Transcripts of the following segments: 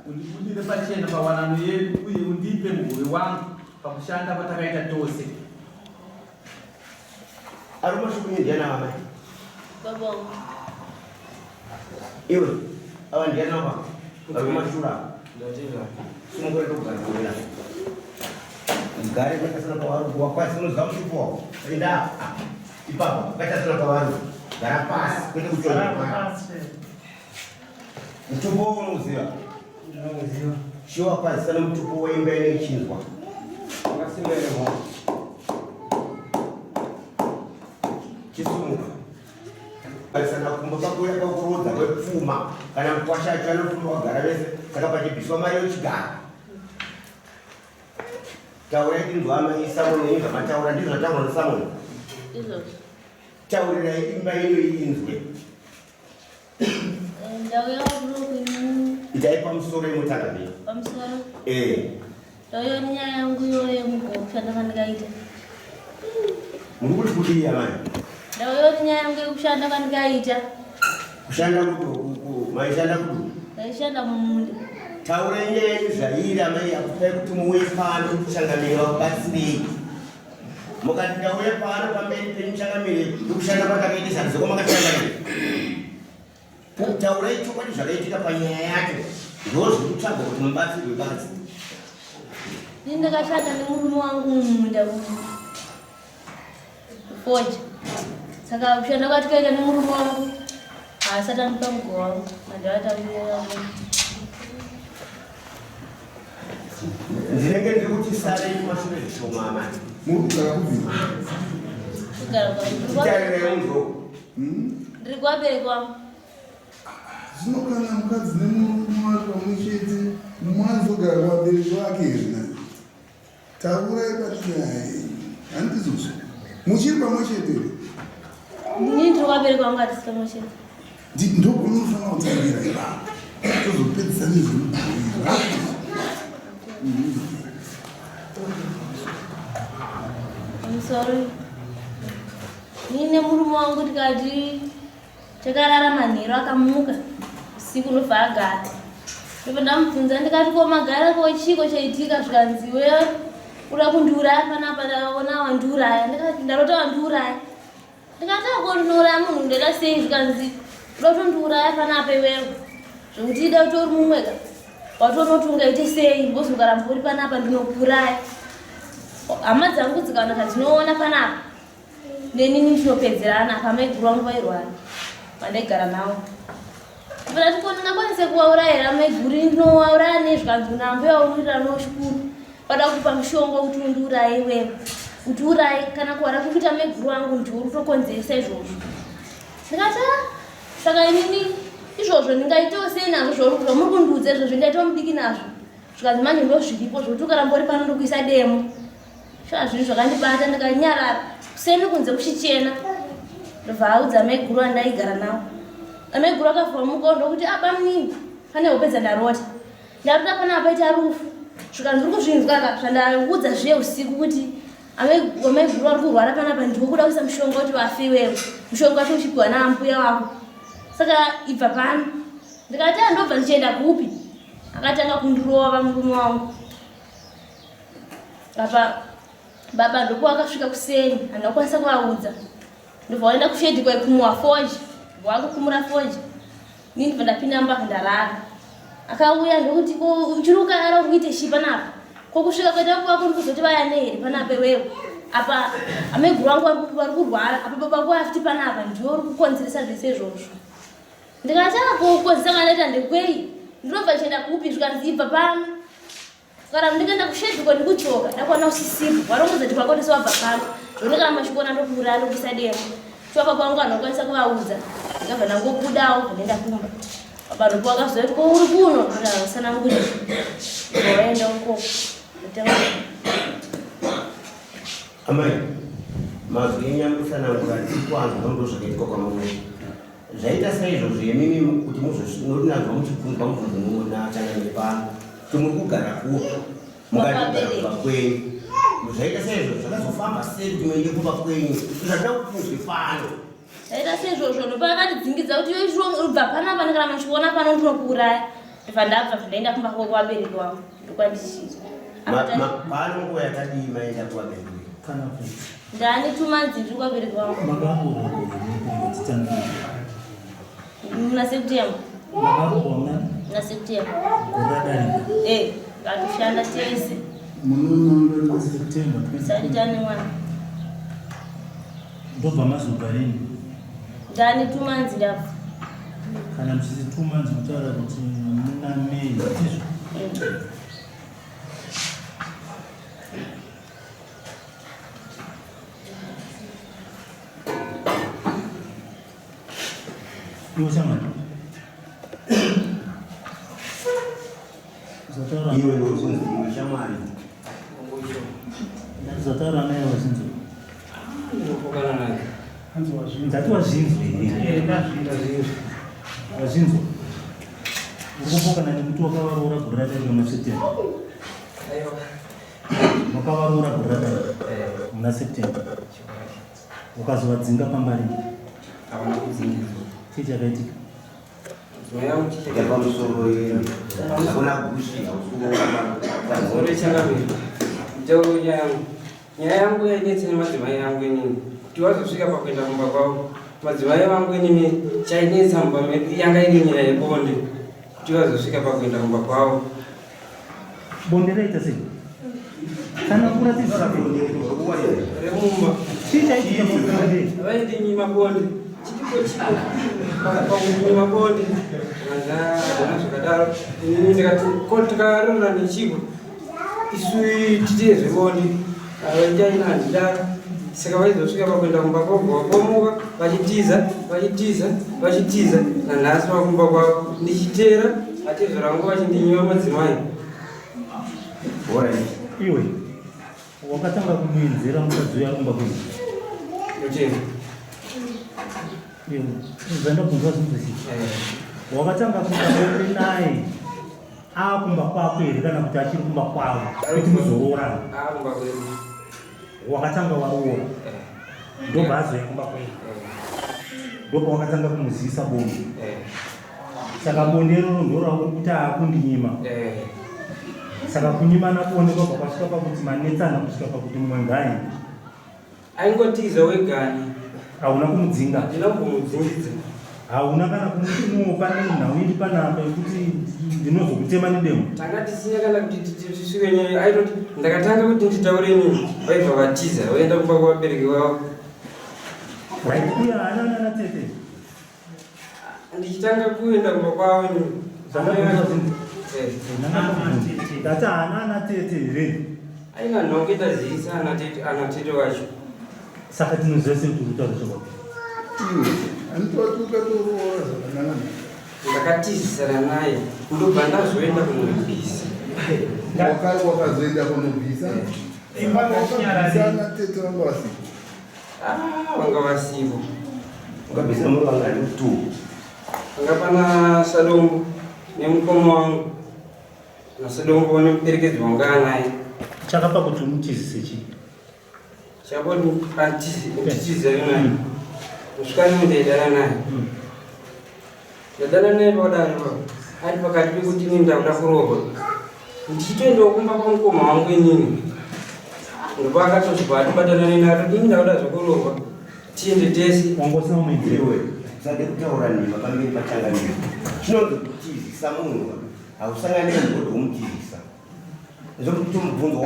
Undiputire pachena pawanano yedu uye undipe mugove wangu pakushanda patakaita tose. Ari mashukunye ndiana mama. Baba. Iwe, awa ndiana mama. Ari mashura. Ndajira. Sungore kugara. Ngare kwakasana pawangu wakwasi unoziva mushupo. Enda. Ipapo kwakasana pawangu. Gara pasi kwete kuchona pasi. Mtupo unoziva. Shiwa pasi sana mtupo waimba inechinzwa. Wakasimbere mwa. Chisumuka. Alisana kumbuka kuya kwa kuroza kwepfuma kana mkwasha achana mfuma wagara vese saka pachibiswa mari yochigara. Taura ndinzo amaisa muninga mataura ndizvo taura nesamoni. Izvo. Taurira imba ino inzwe. Ndau yakuruku itaipa musoro imotanga vii. Pamusoro? Ndauyo nyaya yangu yoye mukushanda kwandikaita. Muri kuri kudiya mani? Ndauyo nyaya yangu yekushanda kwandikaita. Kushanda kudu maishanda kudu? Ndaishanda mumunda. Taura nyaya yezvairi amai akupai kuti muwe pano kuchangamira wakubatsirei. Mukati ndauya pano pamberi pemuchangamire ndikushanda kwatakaitisa nzoko makachangamira. Taura ichokwadi zvakaitika panyaya yacho ndozvikutsvaga kuti mubatsirwe basi. Ndakashanda nemurume wangu mumunda umu. Foja. Saka kushanda kwatikaita nemurume wangu haasati andipa mugove wangu. Mandavata wangu. Ndinenge ndiri kuti sare mashure zvishoma amai. Murikugara kubvira? Kugara kwangu. Kutarira yonzo. Ndiri kuvabereki wangu. Zvino kana mukadzi nemurume wake pamwechete mwanzogara kuvabereki vake here? Takurai panyaya iyi. Handizvozvo. Muchiri pamwechete here? Ndini ndiri kuvabereki wangu hatisi pamwechete. Ndokunofanira kutangira ipapo. Tozopedzisa nezvekubhira. I'm sorry. Nine murume wangu tikati takararama manheru akamuka usiku unobva agara. Ndipo ndamubvunza ndikati ko magara ko chiko chaitika zvikanzi wewe uda kundiuraya panapa ndakaona wandiuraya. Ndikati ndarota wandiuraya. Ndikati ako ndinouraya munhu ndaida sei zvikanzi uda kutondiuraya panapa iwewe. Zvokuti ida utori mumweka. Watoonoti ungaite sei mbozogara uri panapa ndinokuuraya. Hama dzangu dzikaona dzinoona panapa nenini ndinopedzerana pamaiguru wangu vairwara pandaigara navo. Ndati ko ndingakwanise kuvaurayira maiguru ndinovauraya nezvikanzi nambo yaunira noshukuru pada kupa mushonga kuti undiuraye iwewe utiuraye kana kuwara kukuita maiguru wangu ndiuri kutokonzeresa izvozvo. Ndikati saka inini izvozvo ndingaitawo sei nazvo zvorukura muri kundiudza izvozvo ndaitawo mudiki nazvo zvikanzi manje ndozviripo zvokuti ukaramba uri pano ndokuisa demo. Zvazviri zvakandibata ndikanyarara kuseni kunze kuchichena. Ndobva audza maiguru andaigara nawo. Amaiguru akavhamuka ndokuti abamini pane hope dzandarota. Ndarota pana apaita rufu. Zvikanzi uri kuzvinzwa zvandaudza zviye usiku kuti amaiguru ari kurwara panapa ndiko kuda kuisa mushonga kuti vafe iwewe. Mushonga wacho uchipiwa naambuya wako. Saka ibva pano. Ndikati ndobva ndichienda kupi? Akatanga kundirova murume wangu. Apa baba ndokuwa akasvika kuseni andakwanisa kuvaudza. Ndobva waenda kushedhi kwaikumwa foji. Wakukumura foji. Nini ndobva ndapinda mumba ndarara. Akauya ndokuti ko uchiri kukarara kuite shi panapa. Kokusvika kwaita kwako ndikuzoti vaya nehere panapa iwewe. Apa amaiguru wangu vari kurwara. Apa baba ko afiti panapa ndiwo uri kukonzeresa zvese izvozvo. Ndikati kukonzeresa kandaita ndekwei. Ndinobva ndichienda kupi zvikanzi ibva pano. Kana ndikaenda kushedhi kwandikuchoka ndakwana usisipo warongodza kuti kwakotesa wabva pano zvonekana machikona ndokuuraya ndokuisa demo. Chopa kwangu anokwanisa kuvaudza ndikabva ndangobudawo bva kumba. Baba ndopo akazoti ko uri kuno ndakasanangurira waenda ukoko. Amai mazwi nyambusana ngurati kwanza ndo zvakaitwa kwamamwe zvaita saizvozvo yemimi kuti muzonazwa muchikundwa mubvunzo nachangamire pano kuti muri kugara kupo mukatogara kuba kwenyu zvaita saizvozvo zvakazofamba sei kuti muende kuba kwenyu zvatoda kuti muzwe pano zvaita saizvozvo ndopakatidzingidza kuti ubva panapa ndikana machiona pano ndinokuuraya ndibva ndabva ndaenda kumba kwabereki wangu ndokwandichizwa pano nguva yakadii maenda kuvabereki ndani 2 months ndiri kwabereki wangu muna September na September ngatushanda tese satani mwana ndobva mazogarini ndani 2 months ndabva kana mchisi 2 months mutaura kuti muna May tizvo iwe shamani iwe urukunzi iwe shamani zataura naye wazinzo ndati wazvinzwi wazvinzwa urikupokana nekuti wakavarora guru radari remaseptemba wakavarora guru radari muna septemba ukazovadzinga pambari havana kudzingidzwa chii chakaitika yapamusoro hakuna gushi zore changamira tauro nyaya yangu yainetse nemadzimai yangu inini kuti wazosvika pakuenda kumba kwavo madzimai vangu inini chainetsa mumba medu yanga iri nyaya yebonde kuti vazosvika pakuenda kumba kwavo bonde raita sei kana kuratidza remumba chii chaitika mubonde vaindinyima bonde pakunyima bonde ana zvakadaro inini ndikati ko tikarorora nechigwa isui titezve bonde avaitaina handidaro saka vaizosvika pakuenda kumba kwavo vakomuka vachitiza nanhasi vakumba kwavo ndichiteera atezo rangu vachindinyima madzimai iwe wakatanga kumuinzira mukadzi uya kumba kwenu yoteni zvandabvunza zvinzisi wakatanga kungaori naye akumba kwako here kana kuti achiri kumba kwavo kuti muzoroorana akumba kwedu wakatanga waroora ndobva azoya kumba kwenu ndobva wakatanga kumuzivisa bonde saka bonde iroro ndorauri kuti aakundinyima saka kunyimana kuonekwa bva kwasvika pakuti manetsana kusvika pakuti mumwe ngaini aingotiza wegani hauna kumudzinga handina kumbomudzingidza hauna kana kumupa nenhau iri panapa yekuti ndinozokutema nedemo tanga tisina kana kuti tisvike nyaya aitoti ndakatanga kuti nditaure nini vaibva vatiza vaenda kumba kwavabereki vavo uye haana nana tete ndichitanga kuenda kumba kwavo dati haana ana tete here ainga nhonge tazivisa ana tete wacho saka tinoziva sei kuti utaura chokwadi handitoti ukatoroora zvakanaka ndakatizisana naye ndobva ndazoenda kunobvisa wakazoenda kunobvisa wakabvisana tete vanga vasipo vanga vasipo ukabvisa muri vangani tu vanga pana Salombo nemukoma wangu naSalombo nemuperekedzi wanga anaye chakapa kuti umutizise chii chaboni antizizari naye musvikani mundaidana naye ndadana naye pakadaro ari pakati pekuti inini ndakuda kurohwa ndichitoendawo kumba kwamukoma wangu inini ndopa akatozvibva atibatana nenato inini ndakuda zvokurohwa tiende tese wangosina iwe usade kutaura nima pamberi pachangamire chinonzi kutizisa munhu hausangani nemugodi womutizisa ndokuti mubvunzo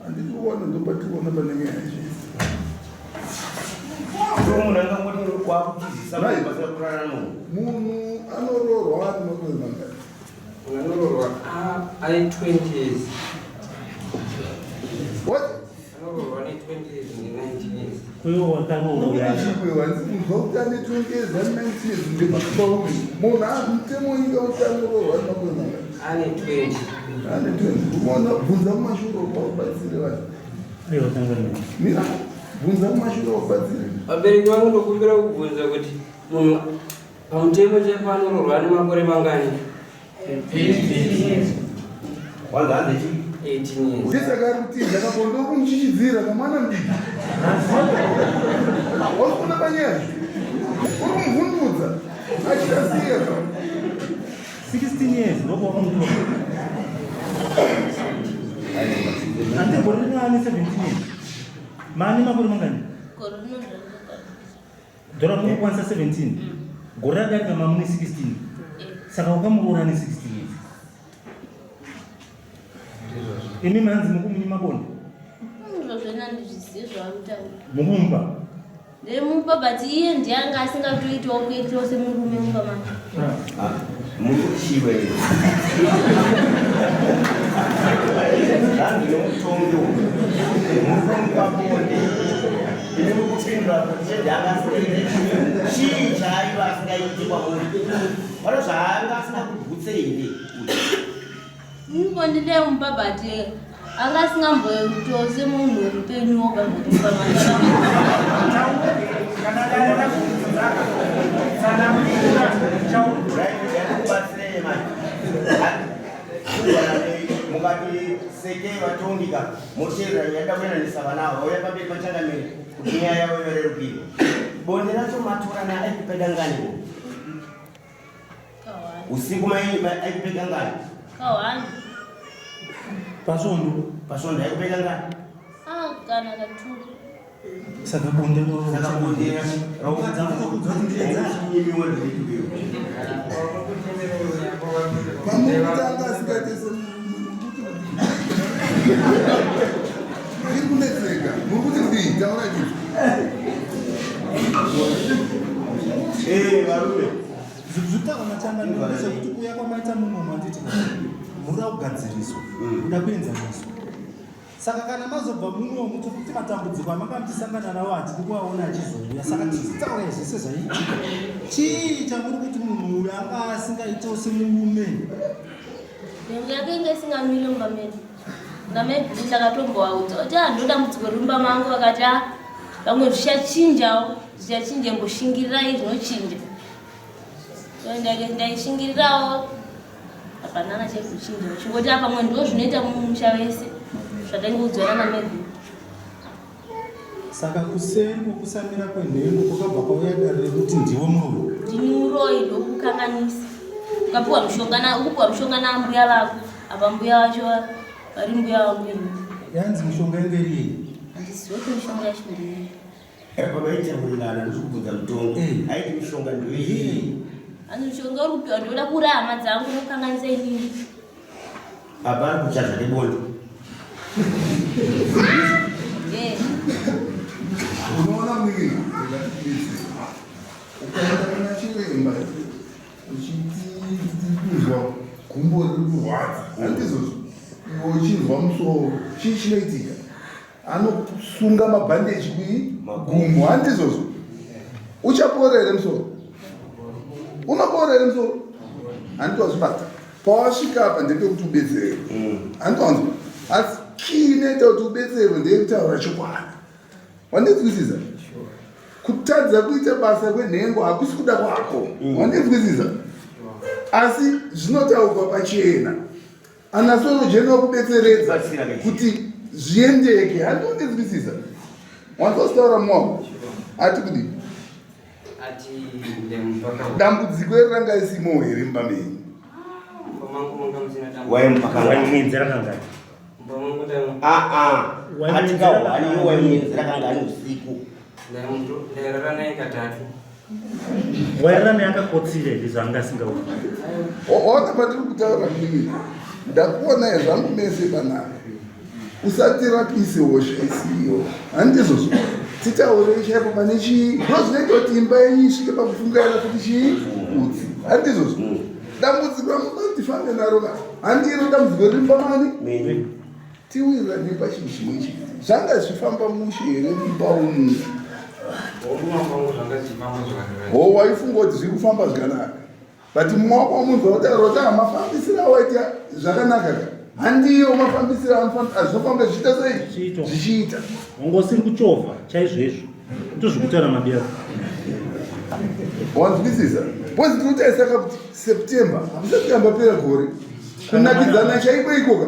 handikuona ndobatikuona panenge yaizvisa munhu angangoti kwakutizisa pasina kurara munhu munhu anoroorwa ari makore mangani anororwa ai 20 years what anororwa ne 20 years ne 19 years uye wakaroora munhu kuti ane 20 years and 19 years ndemakubaumi munhu mutemo inga kuti anoroorwa ari makore mangani ane 20 Bvunza mumashure wabatsire vanhu. Aiwa tangana. Mira, bvunza mumashure wabatsire. Vabereki vangu ndokumbira kubvunza kuti munhu pamutemo chaipo anororwa nemakore mangani? 18 years. Ndisakaruti ndakabondo kumuchichidzira kamwana mudiki. Wasikuna panyaya. Uri kumuvhundudza. Achidasiya. 16 years ndokuwa muntu. Ante borino ani 17 years. Mani makore mangani? Korino Dora mungu kwanza 17. Gora dari kama muni 16. Saka ukamurora ni 16 years. Ini manzi mukumnyima Bonde. Zvozvena ndizvizive zvaakutaura. Mukumba. Ndemupa but iye ndianga asingatoitawo kuitawo semurume mukamana. Mukuchiwe. Ndandi nomutondo. Mukumba Bonde. Ine mukupindura kuti ndanga asingaiite. Chii chaiva asingaiti kwamuntu. Vano zvaanga asingakubvutse ine. Bonde ndemupa but anga asingamboitawo semunhu wemupenyu woga mukamana. Mukati seke vatongika mochera yenda kuyananisa vanawo vauya pamberi pachangamiri kuti nyaya yavo yorerukirwa. Bonde racho matora na aikupeda ngani usiku aikupeda ngani Kawani. Pasonda aikupeda ngani Kana katu. Saka Bonde Pamutanga asingatese kunetseka mukuti kudii taura chii varume zvitaura chandanisa kuti kuya kwamaita mumwe manditi muda kugadziriswa kuda kuenzaniswa. Saka kana mazobva mumwe womuti kuti matambudziko amanga muchisangana nawo hatidi kuaona achizouya. Saka tichitaura zvese zvaiitika. Chii chamuri kuti munhu uyu anga asingaitawo semurume? Nhengo yake inge isingamiri mukameni. Ngamebhili ndakatombovaudza kuti ndotambudziko rumba mangu vakati vamwe zvichachinjawo mboshingirirai zvinochinja. Ndaishingirirawo hapana chaizochinja. Chingoti pamwe ndo zvinoita mumusha wese zvatangodzwana namebhili. Saka kuseri kwekusamira kwenhengo kwakabva kwauya dare rekuti ndiwo muroi. Ndini muroi ndokukanganisa. Ukapiwa mushonga nambuya vako apa mbuya wacho vari mbuya wangu ini. Yanzi mushonga inge iri Handiziva kuti mishonga yacho ndii. pavaita kuilana ndikubvunza mutongo aiti mishonga ndoii Ani mishonga uri kupiwa ndoda kuuraya hama dzangu nokukanganisa inini. hapana kuchaza nebonde. unoona mwiri ndakatibvisa ukaenda kuna chiremba uchikuzwa gumbo riri kurwadza handizozvo iwe uchinzwa musoro chii chinoitika anosunga mabhandeji kuigumbo handizozvo uchapora here musoro unopora here musoro handitwazvibata pawasvika apa ndepekuti ubetserwe handitwanzwa asi kiinoita kuti ubetserwe ndeyekutaura chokwadi wandinzwisisa kutadza kuita basa kwenhengo hakusi kuda kwako wandinzwisisa asi zvinotaurwa pachena anasorojeni wakubetseredza kuti zviendeke handondinzwisisa wanzositaura mumwako ati kudii dambudziko iri ranga isimo here mbamenyi waimwenzera kangani atikahwaniyo waimwenzera kangani usiku wairana yakakotsire ndizvanga asingauri. ona patiri kutaura mimi ndakuona hezvangu mese panapa usatirapise hosha isiyo handizozvo titaurei chaipo pane chii ndozvinoita kuti imba yenyu isvike pakufungaira kuti chii utsi handizozvo dambudziko ramunotifambe naro handiro dambudziko riri pamani tiwirirane pachinhu chimwe chete zvanga zvifamba mushe here mupaunu waifunga kuti zviri kufamba zvakanaka but mumwako wamunhu wautaura kuti mafambisiro awaita zvakanaka ka handiyo mafambisiro azvinofamba zvichiita sei zvichiita wangosiri kuchovha chaizvezvo tozvikutaura mabiyaro wanzwisisa bcause ndiri kutaisaka kuti september hamusati yambapera gore kunakidzana chaiko ikoka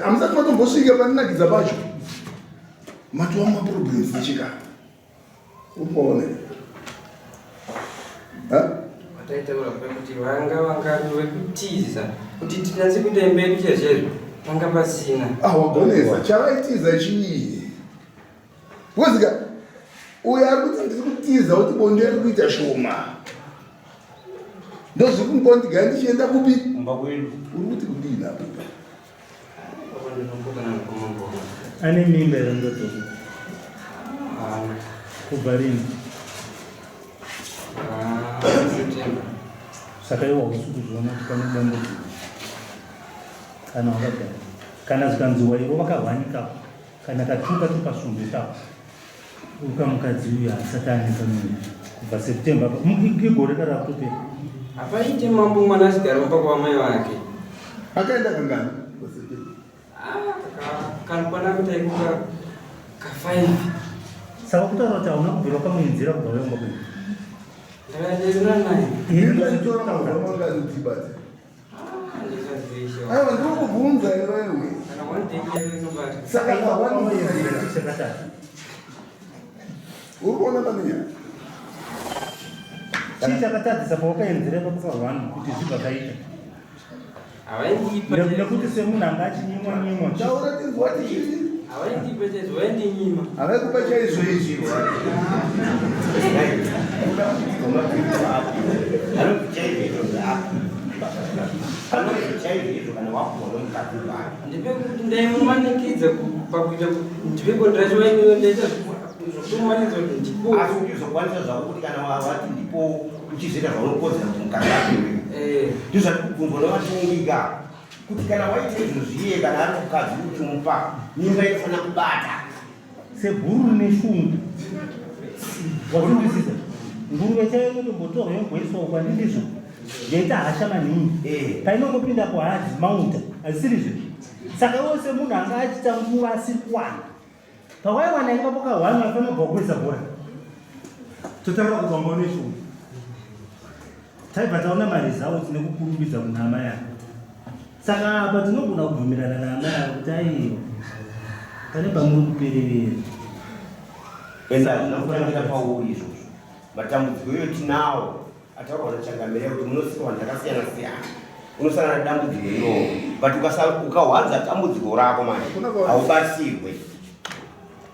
hamusati matombosvika paninakidza pacho matova maproblems nechikara upaone wataitaura kuti vanga vekutiza kuti tinatse kuita mberi chezvezvo vanga pasina wagonesa chavaitiza chii bcause uyo ari kuti ndiri kutiza kuti bonde riri kuita shoma ndozviri kundiga ndichienda kupi uri kuti kudini apo ane mimba yarongotoka kubva rini saka iwa usi kuzviona kuti pane dambo kana wakagara kana zikanziwa ivo vakahwanika kana katuka tupasumbe kapo uka mukadzi uyu asati aneka munhu kubva september igore karakutopera hapaite mambo mwana asigara mumba kwamai vake akaenda kangani kanokwana kuti aikuka ka5 saka kutaura kuti hauna kubvira wakamuinzira kubva vayomba kwenu ndakaenderera naye ndaitoraaangazitibati aiwa ndiri kubvunza iwewe saka chakatatu uri kuona pamenya chii chakatadzisa pawakaenzera pakusa1 kuti zvibva kaita nekuti semunhu anga achinyimwa taura tinzwa tichii havaindipe chaizvo vaindinyima havaikupa chaizvo izvi ndipekuti ndaimumanikidza pakuita ndipekuti racho vaindaita zvokumanidza kuti ndipo asi uchizokwanisa zvako kuti kana wavati ndipo uchizoita zvaunokodzera kuti mukadzi apiwe ndizvati kubvunzwa nevatongika kuti kana waita izvo zviye kana ari mukadzi uchimupa mimba inofanira kubata sebhuru neshungu wakunzwisisa nguruve chaiyo inotombotorwa yomboiswawo kwandindizvo yaita hasha maningi painongopindapo hadzi mauta hazisirizvo saka iwo semunhu anga achita nguva asiri kuwana pawaiwana inga pakahwanya afanobva kukweza bhora totaura kuti wanga uneshungu taibva taona mari zavo tine kukurumidza kunhama yako saka apa tinogona kubvumirana nehama yako kuti aiwa pane pamuri kupererera endakutangira pauri izvozvo matambudziko iyoyo tinawo ataurwa nachangamira kuti munosika vanhu vakasiyana siyana unosangana nedambudziko iroro but ukahwanza dambudziko rako manje haubatsirwe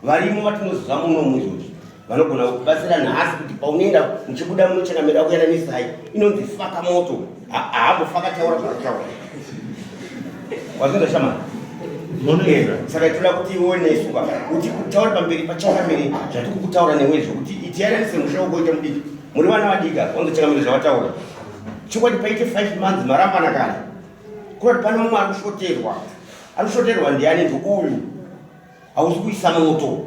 varimo vatinoziva munomu izvozvo vanogona kubatsira nhasi kuti paunoenda muchibuda munochangamira kuenda nesai inonzi faka moto haambofaka taura zvakataura wazinza shamani saka toda kuti ionesuka kuti kutaura pamberi pachangamiri zvatiri kutaura newezvo kuti itiyananise mushauko ita mudiki muri vana vadika wanzochangamiri zvavataura chokwadi paite 5 months marambana kare kurati pane mumwe ari kushoterwa ndiani ndouyu hausi kuisa moto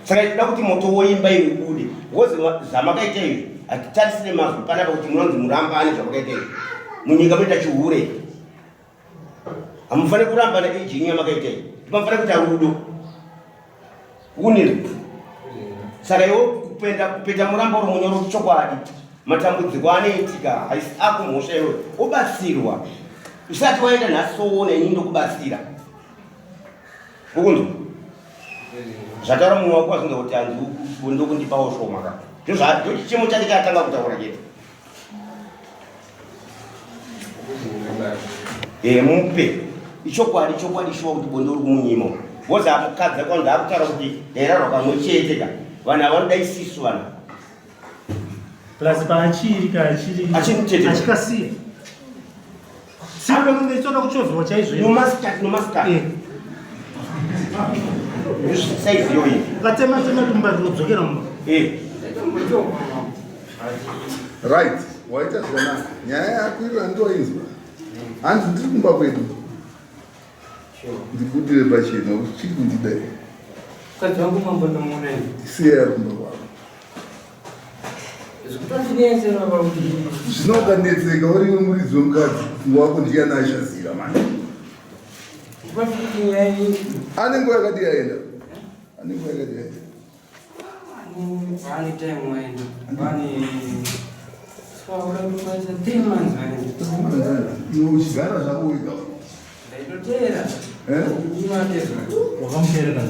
saka toda kuti moto woimba iwe ude wozi zvamakaita izvi hatitarisire mazwi panapa kuti munonzi murambane zvamakaita izvi munyika muita chihure hamufaniri kuramba neijini yamakaita izvi timafanira kuita rudo uniri saka iwo kupeta muramba uri munyoro chokwadi matambudziko anoitika haisi ako mhosva iwe obatsirwa usati waenda nhasi neni ndokubatsira ukundu zvataura mumwe wako wazinga kuti hanzi ndokundipawo shoma ka ndochichimo chake chaatanga kutaura chete mupe ichokwadi shuwa kuti bonde uri kumunyima bozi amukadzi akwanza akutaura kuti dairarwa kamwe chete ka vanhu avanoda isisu vanhu plus paachikasiya sikunge toda kuchovhewa chaizvo nomastat saizi yoyi ukatematema tumba rinodzokera mumba right waita zvakanaka nyaya yako iro andoinzwa hanzi ndiri kumba kwedu ndibudire pachena kuti chiri kundidai mukadzi wangu mambonomonani siya kumba kwako zvikutondinesera pauti zvinokanetseka uri muridzi wemukadzi wako ndiani achazira mani ndipafikuti nyaya ane nguva yakati yaenda ane nguva yakati yaenda vane time waenda vane swaurakumaisa 3 months vaenda iwe uchigara zvako wega ndaitotera imatezva wakamuteera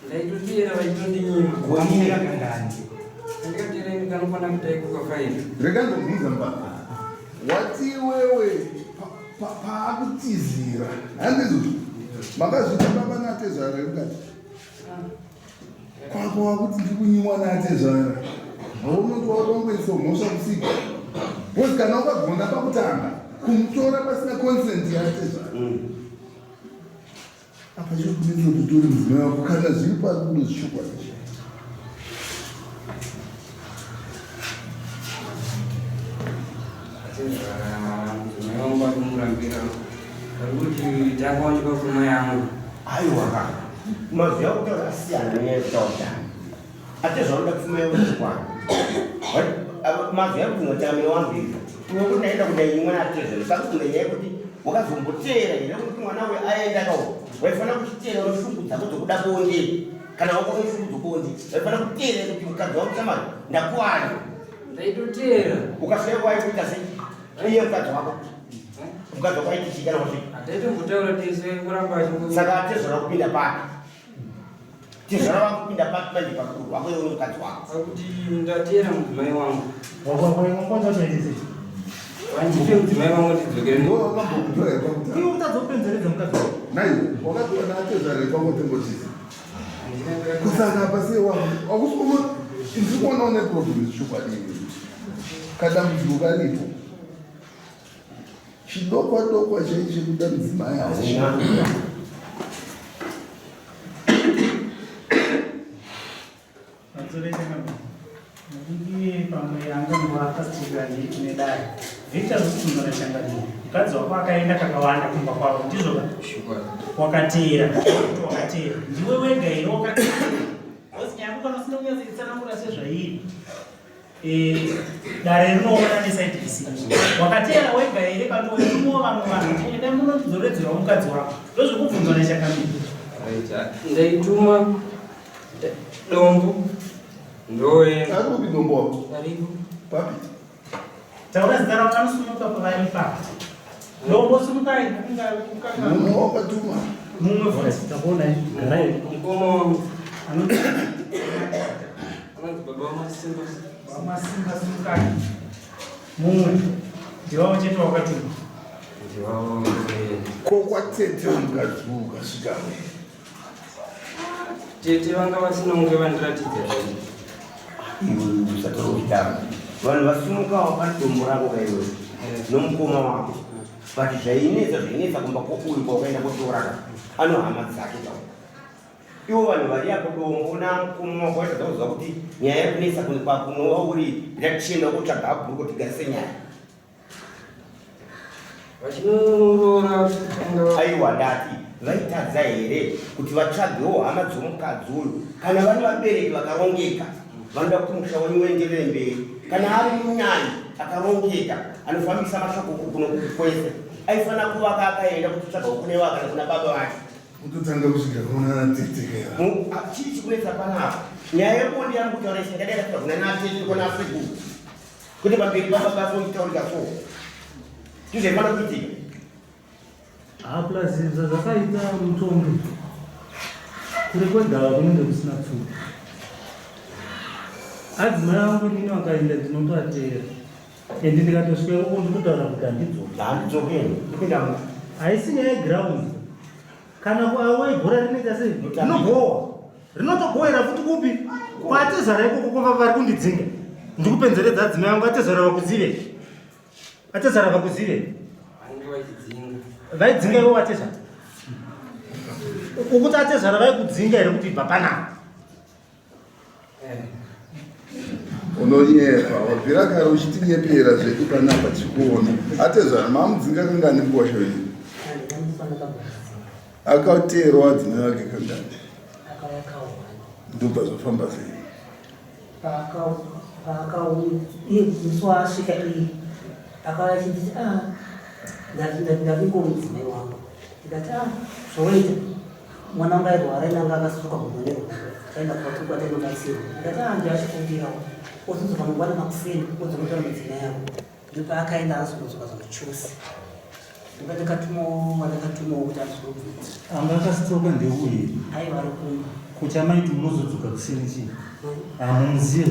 ndaitotera vachitondinyima wakamuteera kangani ndikatereni kanofana kutaikuka 5 rekandombiza mba wati wewe paakutizira handizvo makazvita baba natezvara yekati kwako wakuti ndikunyimwa natezvara haunoti wakongoisa mhosva kusika bcause kana ukagona pakutanga kumutora pasina consent yatezvara apa chiokunetsa kuti uri mudzimai wako kana zviri pari kundozvishukwa izvi murambira kuti takawanikwa kuma yangu aiwa mazuva kutaura asiyana neyekutautano atezvauda kufumayo kwana mazuva kuti unotamira wambiri uwe kuti naenda kudai imwe atezvero saka kunge nyaya yekuti wakazomboteera ine kuti mwana we aenda kawo waifanira kuchiteera unoshungu dzako dzokuda bonde kana wako unoshungu dzobonde waifanira kuteera kuti mukadzi wako chamari ndakuwana ndaitoteera ukasvika waikuita sei iye mukadzi wako mukadzi wako aitichika namasvika ataitombotaura tese kuramba achingo saka atezvora kupinda pake tezvora vakupinda pake manje pakuru wako iwe mukadzi wako akuti ndateera mudzimai wangu wakwakwaingokonzatoendese vandipe mudzimai wangu ndidzokere ndo wakambokutora yepakutanga iwe utadzopenzeredza mukadzi wako naiwe wakatona atezvara yepangotembotiza kusaka pasi wakusoma ndikuona une problem zvishokwadiwe kadambudziko karipo chidokwa dokwa chaiche kuda mudzimai hauna nekuti pamwe angango akasitirira nedare vita zvikunzana changadini mukadzi wako akaenda kakawanda kumba kwavo ndizvo wakateera wakateera ndiwe wega ire wakateera osinyako kana usina kunyatsitsanangura sezvairi dare rinoona nesaidi isiri wakateera wega ire kanoimuwo vamwe vanhu enda munodzoredzerwa mukadzi wako ndozvekubvunzwa nechakamiri ndaituma dombo ndoenda akupi dombo wako aripo papi taura zita ravo vanosumuka pavari ipapo dombo sumukai mumwe wakatuma mumwe voice takuona garai mukoma wangu anoti anonzi baba wamasimba wamasimba sumukai mumwe ndivavo chete wakatuma ndivavo kokwatete mukadzi ukasvika tete vanga vasina kunge vandiratidza iwe usatoroitanga vanhu vasumukawo panidombo rako kaiwe nomukoma wako but zvainetsa kumba kwouyu kwaukaenda kotoraka anohama dzake kao ivo vanhu vari apo dombo namukoma wako vaitadza kuziva kuti nyaya yekunetsa kunova uri reaction wokutsvaga abhuru kuti garise nyaya vachinorora aiwa ndati vaitadza here kuti vatsvagewo hama dzomukadzi uyu kana vane vabereki vakarongeka vanoda kuti musha wenyu uenderere mberi kana ari munyanya akarongeka anofambisa mashoko kuno kwese aifanira kuvaka akaenda kutsvagawo kune vaka kuna baba vake kutotanga kusvika kuna tetekera chii chikunetsa panapa nyaya yebonde yari kutaura isingadaita kuta kuna natete kuna afriku kuti pamberi pababa vomitaurika so tizvaifana kuitika aplazivza zvakaita mutombo kure kwegava kunenge kusina pfuta adzimai angu nini vakaenda ndinotoateera ende ndikatosvika koko ndikutaura kuti handidzokeni ipindamu haisi nyaya yeground kana awe bhora rinoita sei rinogowa rinotogowera futi kupi kwatezara ikoko kwava vari kundidzinga ndikupenzeredza adzimai angu atezara vakuzive atezara vakuzive vaidzinga ivo vatezara ukuti atezara vaikudzinga here kuti ibva panapa unonyepa wabvira kare uchitinyepera zvedu panapa chikuona atezvana mamudzinga kangani mbosho iyi akateerwa adzimai vake kangani ndobva zvafamba sei Akauya asvika iyi akauya achiti ndavingomudzimai wangu ndikati zvoita mwana wangu airwara inanga akasuka kumonero taenda kwatinobatsirwa ndikati ndiachikumbirawo otodzoka mangwana makufeni odzonotora mudzimai yavo ndopaakaenda azonodzoka zomuchusi ndikatumawo kuti azobvudza anga akasitoka ndeuye aivari kumba kuchamaiti munozodzoka kusini chii hamuziye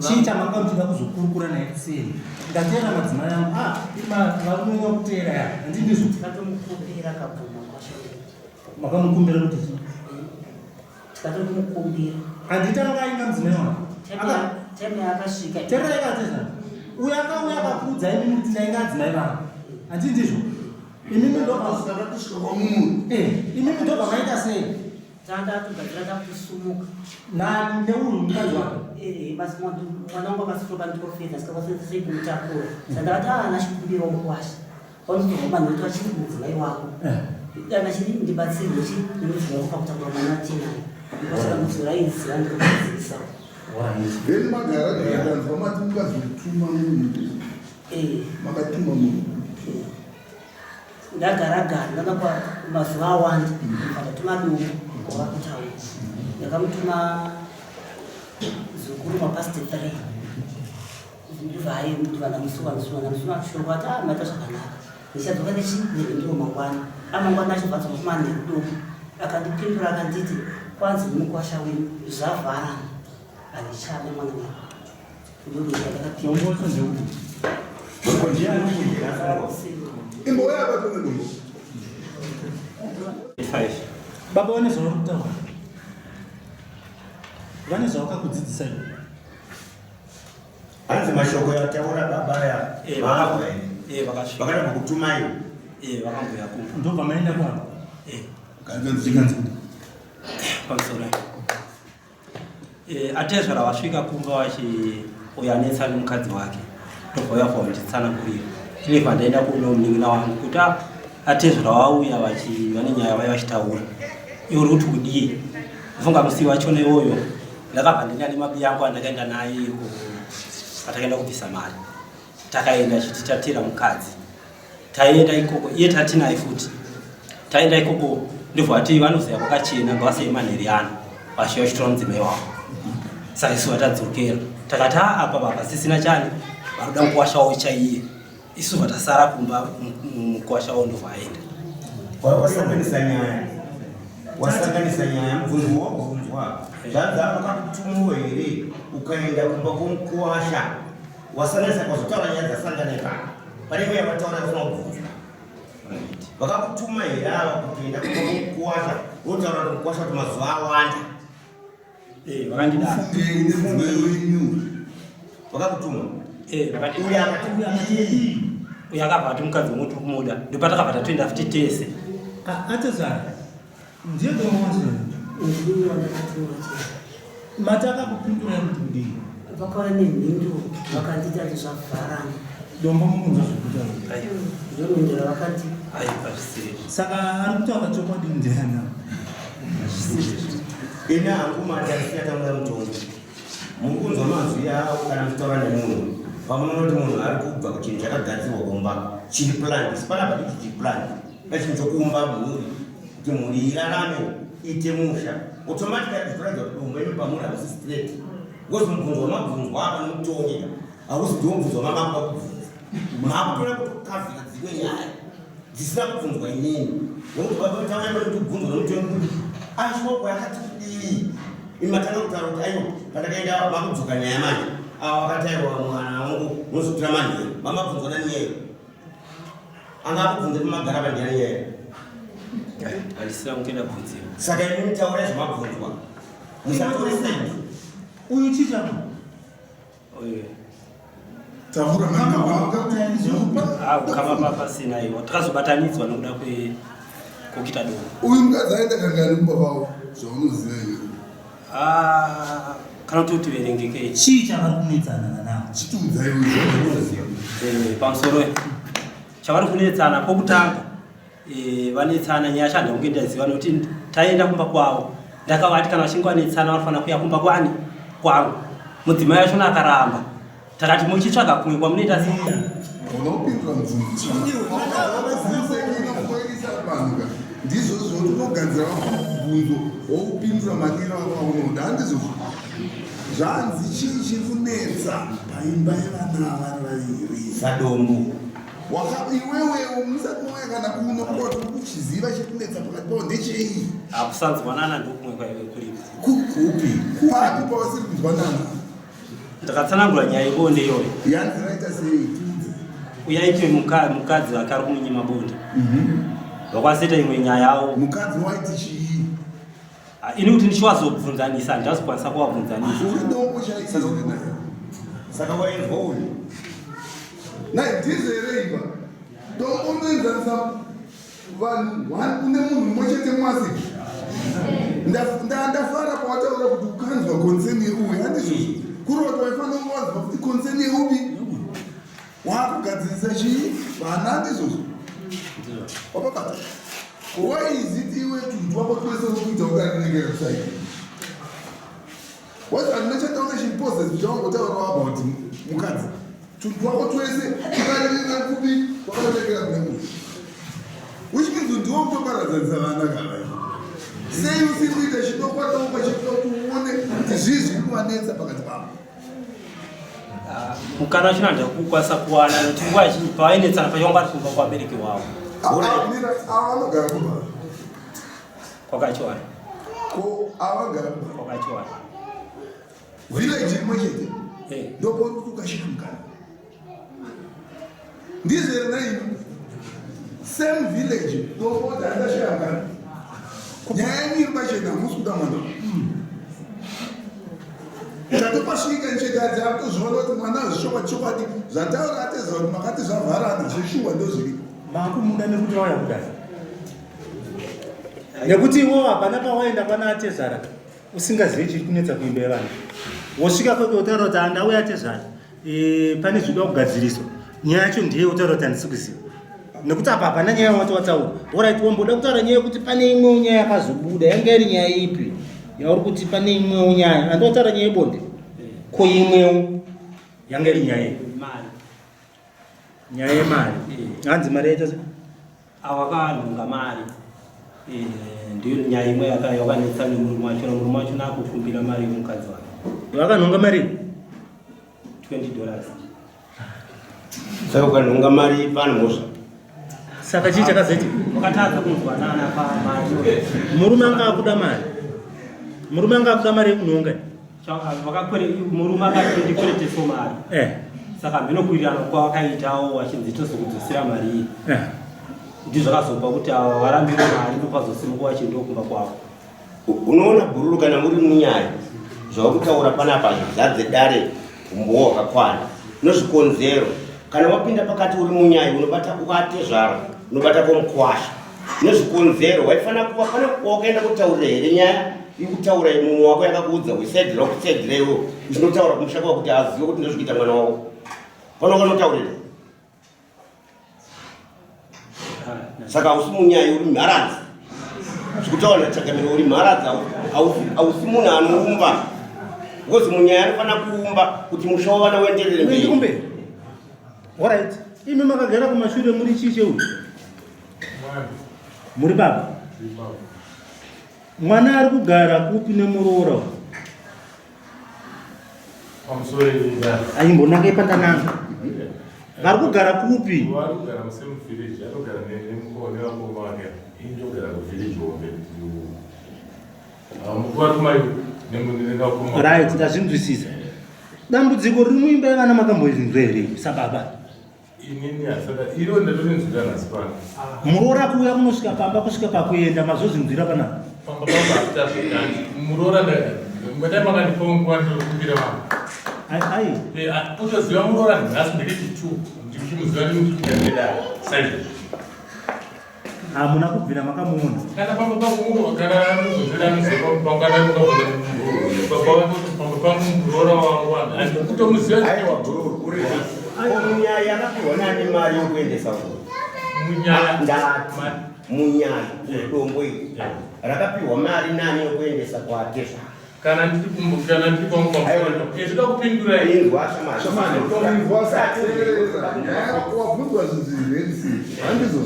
chiita manga muchida kuzokurukura naye kuseni ndatera madzimai angu varume vakutera ya handindizvo tikatomukumbira akabvuma makamukumbira kuti tikatomukumbira handitanga ainga mudzimai wangu teme akasvika teraikatezva uyo akauya akakuudzai mimi kuti ndainga adzimai vangu handindizvo imimi ndobva maita sei tandatogadzira takusumuka nani neuyu mukadzi wake basi mwana wangu akasitoka ndiprofesa sikakasei kumutakura sandakati ana chikumbira mukwasha panozobva manhoto achiri mudzimai wako kana chiri ndibatsirwe chi nemudzimai wako pakutakura mwana atinayo ndikasaka mudzoraiziva ndikudzidzisa then magaraganzwa mati mukazotuma munhu makatuma munhu ndagaragara ndakakwa mazuva awanda ndakatuma dungu wakakutaura ndakamutuma zukuru mapasti 3 ndivhaye ndivana musuwa shoko ati maita zvakanaka ndichadzoka ndiro mangwana amangwana acho bvatsoka kumanhekuduku akandipindura akanditi kwanzi mukwasha wenyu zvavharana handichame mwana baba vane zvauri kutaura vane zvavakakudzidzisa ivo hanzi mashoko yataura baba ya vakada kukutumai vakambuya kumba ndobva maenda kwavo pamusoro atezvara vasvika kumba vachiuyanetsa nemukadzi wake ndobva yabva vachitsanangurira chiribva ndaenda kuno munin'ina wangu kuti atezvara vauya vane nyaya vai vachitaura iuri kuti kudii funga musi wachona iwoyo ndakabva ndenda nemabi yangu andakaenda naye atakaenda kubvisa mari takaenda chiti tatira mukadzi taenda ikoko iye tatinaye futi taenda ikoko ndibva ati vanoziva kwakachena ngavasei manheri ano vashiva chitora mudzimai wavo saka isu vatadzokera takati apa baba sisina chani varuda mukuwashawo chaiye isu vatasara kumba mukuwashawo ndobva aenda wasanganisa nyaya mubvunzo wabvunzwa zvanza vakakutumuwo here ukaenda kumba kwomukuwasha wasanganisa kwazotaura nyaya dzasanganika panenge yakataura zvinobvunzwa vakakutuma here ava kutoenda kumba kwomukuwasha wotaura kuti mukuwasha kuti mazuva awanda vakandidaro vakakutuma uyo akabva ati mukadzi womuti kumuda ndopatakabva tatoenda futi tese atezvara ndiye domawazvino mataka kupindura kuti kudii vakauya nemhindu vakandita kuti zvavharana dombo mukunzwa zvekutaura ndonondera vakati saka ari kutaura chokwadi ndiana ine hangu matasiyataura mutongo mukunzwa mazwi avo kana kutaura nemunhu pamunoti munhu ari kubva kuchinhu chakagadzirwa kumba chiri plani sipana pati chiri plani pachinhu chokuumba mhuri kuti mhuri irarame ite musha automatically zvoratidza kuti dombo imi pamuri hausi straight ngozi mubvunzo wamabvunzwa apa nemutongi hausi ndiwo mubvunzo wamamamba kubvunza makutora kutokavhira dzimwe nyaya dzisina kubvunzwa inini nokuti babatauyamba kuti kubvunzwa nemutongi kuti ashoko yakati kudii imi matanga kutaura kuti aiwa pandakaenda makudzoka nyaya manje ava vakataiwa mwana wangu unozotora manhero mamabvunzwa nanyeyo anga akubvunza pamagara pandiani nyeyo handisina kutenda bvunziwa saka imi mutaura zvamabvunzwa musatoresei uyu chichapa kama papasina iwa takazobatanidzwa nokuda kwekuita doro uyu mukadzi aenda kangani kumba kwavo zvaunoziva iwe kana kuti utiverengekei chii chavari kunetsana navo chitiudzai uyu pamusoro chavari kunetsana pokutanga vanetsana nyaya chanda kunge ndaziva nokuti taenda kumba kwavo ndakavati kana vachinge vanetsana vanofanira kuya kumba kwani kwangu. Mudzimai yacho akaramba. Takati muchitsvaga kumwe kwamunoita sei? Unopindura muzvunzi. Ndizvo zvounogadzira mubvunzo woupindura maniro akaunoda handizvo zvanzi chii chiri kunetsa paimba yevana vari vaviri sadombo iwewe musati wauya kana kuno kuti uchiziva chiri kunetsa pakati pavo ndechei akusanzwanana ndokumwe kwaive kuripo kupi papi pavasiri kunzwanana ndakatsanangura nyaya yebonde iyoyo yanzi raita sei uyaite mukadzi wake ari kumunyima bonde vakwazoita imwe nyaya yavo mukadzi waiti chii ini kuti ndichiwazobvunzanisa ndazokwanisa kuvabvunzanisa uri dombo chaisizori nayo saka wainzwa uyu naitizereiva dombo unoenzanisa vanhu une munhu mumwe chete mwasi ndafara pawataura kuti ukanzwa konseni yeuyu handizvozvo kuroti waifanira kuvanzwa kuti konseni yeupi wakugadzirisa chii vana handizvozvo wapabata waiziti iwe tuntu wako twese urikuita ukarinegera kusaidi wazvaninochataura chiposes chawangotaurawo about mukadzi tuntu wako twese ukarinegera kupi wakaonekera kune munhu which means ndiwo kutoparadzanisa vana kavai sei usiri kuita chidokwadokwa chekuda kuti uone kuti zvii zviri kuvanetsa pakati pavo mukana wacho ndakukwanisa kuwana nekuti nguva zhinji pavainetsana pachonga ari kumba kwabereki wavo avanogara kuba kwakachiwana ko avagara kuba kwakachiwana village imwe chete ndopauri kuti ukashika mukana ndizere naino same village ndopoti andashika mukana nyaya yenyiri pachena hamusi kuda mwana tatopasvika nchekadzi akutozviona kuti mwana zvishokwadi chokwadi zvataura ateza kuti makati zvavharana zveshuwa ndozviri makumuda nekuti wauya kudai nekuti iwo hapana pawaenda pana atezara usingazivi chiri kunetsa kuimba yevanhu wosvika kweke utaura kuti handauya atezara pane zvida kugadziriswa nyaya yacho ndiye utaura kuti handisi kuziva nekuti apa hapana nyaya wati wataura orit wamboda kutaura nyaya yekuti pane imwewo nyaya yakazobuda yanga iri nyaya ipi yauri kuti pane imwewo nyaya handotaura nyaya yebonde ko imwewo yanga iri nyaya nyaya yemari hanzi mari yaita se avakanhonga mari ndiyo nyaya imwe yakanetsa nemurume wacho murume wacho nakufumbira mari yemukadzi wake vakanhonga mari $20 saka ukanhonga mari panomosva saka chii chakazoti wakatadza kunzwanana pamari murume anga akuda mari murume anga akuda mari yekunhonga murume akandikwereteso mari saka mbinokwirirana kwavakaitawo vachinzi tozokudzosera mari iyi ndizvakazopa kuti ava varambire mari ndopazosimuka vachindokumba kwavo unoona bhururu kana muri munyaya zvavakutaura panapa zvizadze dare umbowa wakakwana nozvikonzero kana wapinda pakati uri munyaya unobata ukatezvaro unobata pomukwasha nezvikonzero waifanira kuva pane wakaenda kutaurira here nyaya ikutaura mumwe wako yakakuudza uisedhira kusedhira iwe zvinotaura kumushaka wakuti azive kuti ndozvikuita mwana wako pano kanotaurira saka hausi munyaya uri mharadzi zvikutaura chagamiro uri mharadzi hausi munhu anoumba because munyaya anofanira kuumba kuti musha wavana uenderere mberi orit imi makagara kumashure muri chii cheuyu muri baba mwana ari kugara kupi nemuroora aimbonaka ipandananga vari kugara kupi right ndazvinzwisisa dambudziko riri muimba yevana makamboizvinzwa here sababa muroora kuuya kunosvika pamba kusvika pakuenda mazozvinzwira panapa utoziva muroora nhasi ndeketi 2 ndichimuziva hamuna kubvira makamuona kana pamba muroora wangu kutomuziva munyaya yakapiwa nani mari yokuendesa munyaya dombo iyi rakapiwa mari nani yokuendesa kwatezva Kana ndikumbukana ndikongwa. Ezida kupindura Inzwa Shamani, inzwa sateerera. Nyaya wabvunzwa zvinhu zvirerisi. Handizvo.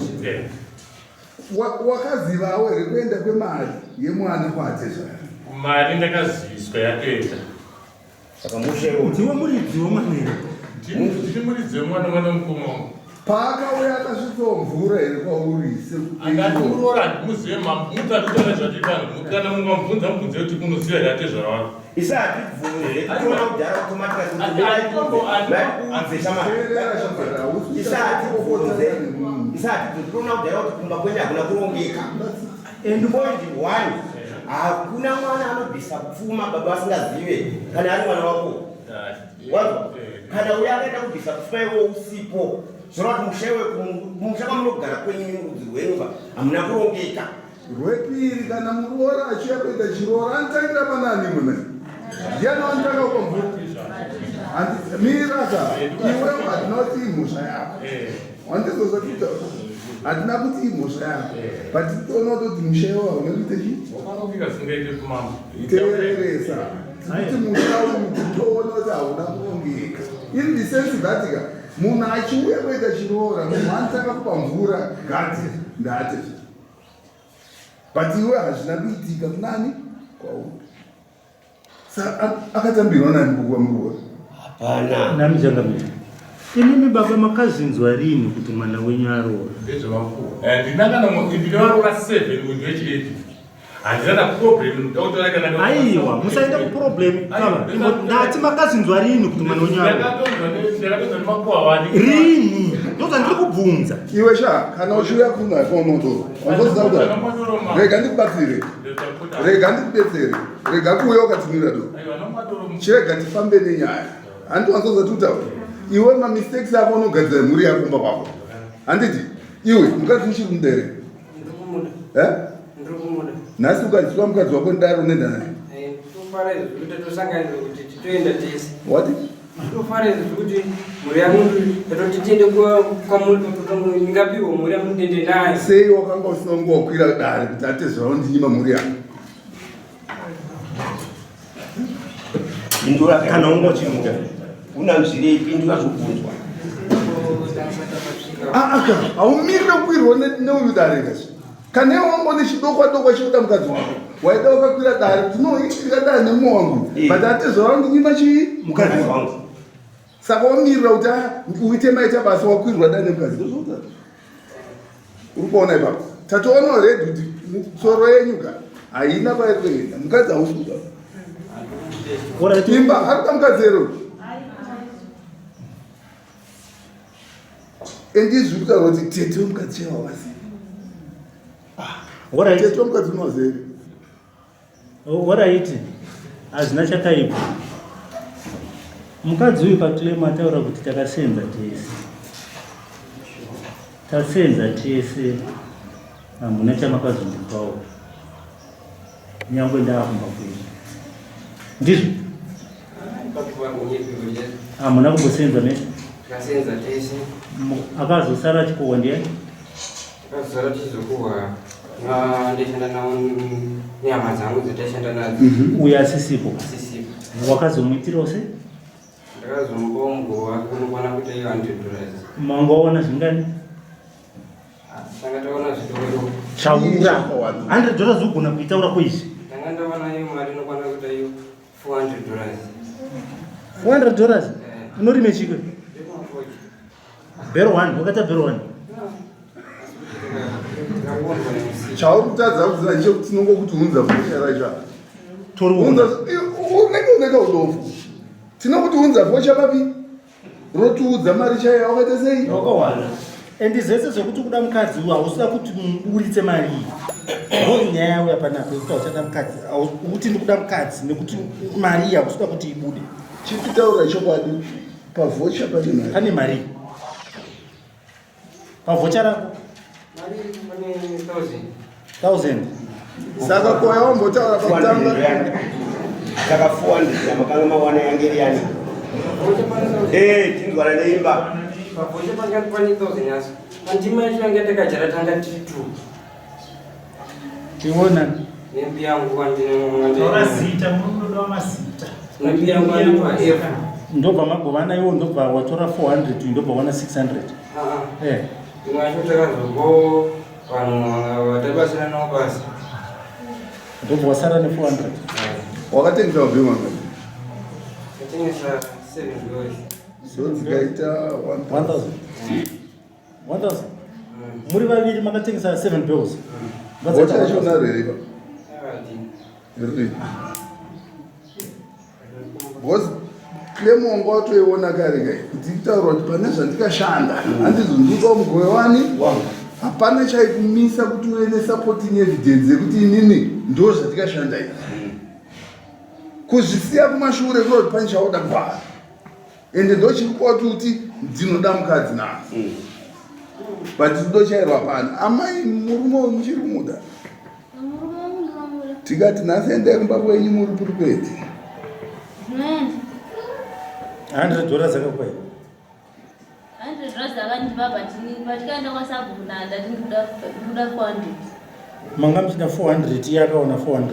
Wakazivawo here kuenda kwemari yemwana kwatezvara? Mari ndakaziviswa yatoita. Saka mushewo. Ndiwe muridzi wemwana. Ndiri muridzi wemwana mukoma wangu. Paakauya akasvitsawo mvura here kwauri? Angatirora muzive mutatora zvatitanga. Kana mungabvunza mubvunze kuti kunoziva yatezvara wako. Isati kubvunze kuona kudhara kuti kumba kwenyu hakuna kurongeka. And point one, hakuna mwana anobvisa pfuma baba asingazive kana ari mwana wako. Kana uya akaenda kubvisa pfuma iwo usipo, zvinova kuti mushewe mushaka munogara kwenyu rudzi rwenyu hamuna kurongeka. Rwepiri kana muroora achiya kuita chiroora anotangira panani mune? Ndiani wanotanga kwamvura? Miraka, iwe hatina kuti imhosva yako. Wandizozvakuita hatina kuti imhosva yako. But toona kuti mushewa unoite chii? Teeresa. Kuti musha uyu toona kuti hauna kurongeka. In the sense that munhu achiuya kuita chiroora, munhu anotanga kupa mvura ngati ndate. But iwe hazvina kuitika kunani kwauri. Saka akatambirwa nani kukuwa muroora? Hapana. Namichangamira. Inimi baba makazinzwa rini kuti mwana wenyu aroora? Ndinakaroora 7 mwezi wechi 8. Handina problem. Aiwa, musaenda kuproblem. Kama ndati makazinzwa rini kuti mwana wenyu aroora? Ndakatonzwa nemakuwa wani. Rini? Ndoza ndiri kubvunza. Iwe sha, kana uchiuya kuna kwaunotora. Wanzoziva kuti rega ndikubatsire. Rega ndikudetsere. Rega kuuya ukatimira do. Chirega tifambe nenyaya. Handi wanzoziva kuti iwe mamistakes ako unogadzira mhuri yako kumba kwako. Handiti iwe mukadzi uchiri kumubereka. Nhasi ukadzwa mukadzi wako ndaro unoenda naye. What? Sei wakanga usina nguva kukwira dare kuti atezvawo ndinyima mhuri yako? Kana ungochimuka una mzire pindura zvobvunzwa. Haumirire kukwirwa neuyu dare kasi. Kana iwe wangone chidokwa chinoda mukadzi wako waida ukakwira dare kuti noitika dare nemumwe wangu but atezvawo ndinyima chii mukadzi wangu. Saka wamirira kuti uite maita basa wakwirwa dare nemukadzi. Uri kuona ipapo tatoona already kuti soro yenyuka haina kwaikuenda mukadzi hausi kuda imba arikuda mukadzi ero endizvi kutaura kuti tete wemukadzi chewawasi tete wemukadzi unowazere waraiti hazina chakaipa. Mukadzi uyu paklema ataura kuti takasenza tese. Tasenza tese hamuna chamakazondipawo. Nyangwe ndaakumba kwenyu. Ndizvo? Hamuna kumbosenza ne? Takasenza tese. Akazosara chikowa ndiani? Akazosara chizokuwa ndeshanda nawo nyama dzangu dzatashanda nadzo. Uyu asisipo? Asisipo. Wakazomuitirawo sei? Ndakazomupawo mugova kunokwana kuita iyo $100. Mangoona zvingani? Tanga taona zvitoro. Chaura. $100 ugona kuitaura kwizvi? Tanga ndaona iyo mari inokwana kuita iyo $400. $400? Unorime chikwe? Bero 1, wakata bero 1. chauri kutadza kuzina chekuti tinongokuti unza vocharacha Toruona. unenge udofu tinokuti unza vocha papi rotiudza mari chaiya wakaita sei Wakawana. Endi zvese zvekuti kuda mukadzi uyu hausida kuti uritse mari iyi. Nyaya yauya panapa yekuti hauchada mukadzi. Kuti ndikuda mukadzi nekuti mari iyi hausida kuti ibude. chikutaura chokwadi pavocha pane mari Pane mari. Pavocha rako? Mari pane 1000. saka koya wambotaura pakutanga Saka 400 yamakanga mawana yangeri yani. Tindwara neimba. Pavocha panga pane 1000 yacho. Andima yacho yanga takajara tanga tiri 2. Tiona Nembi yangu wandine Torazita munodo wamazita. Nembi yangu wandine F. Ndobva magovana iwo ndobva watora 400 ndobva wana 600. Imwachotaka zvogo vanhu vatibasira navo basa. Ndobva wasara ne 400. Wakatengesa mabhemu angani? Katengesa 7 dollars. So dzikaita 1000. 1000. Muri vaviri makatengesa 7 bills. Wachachona reva. Because claim wangu watoiona kare kai kuti kutaurwa kuti pane zvandikashanda handizondipa mugove wani hapana chaikumisa kuti uve nesupporting evidence yekuti inini ndo zvandikashanda izvi kuzvisiya kumashure kunoti pane chauda kubvara ende ndochiri kwatuti ndinoda mukadzi nazo but ndochairwa pana amai murume uyu muchiri kumuda tikati nhasi endai kumba kwenyu muri puripeti $100 akakwai. $100 akandipa patikaenda kwasabhunanda ndikuda 400. Manga mchida 400 iye akaona 400.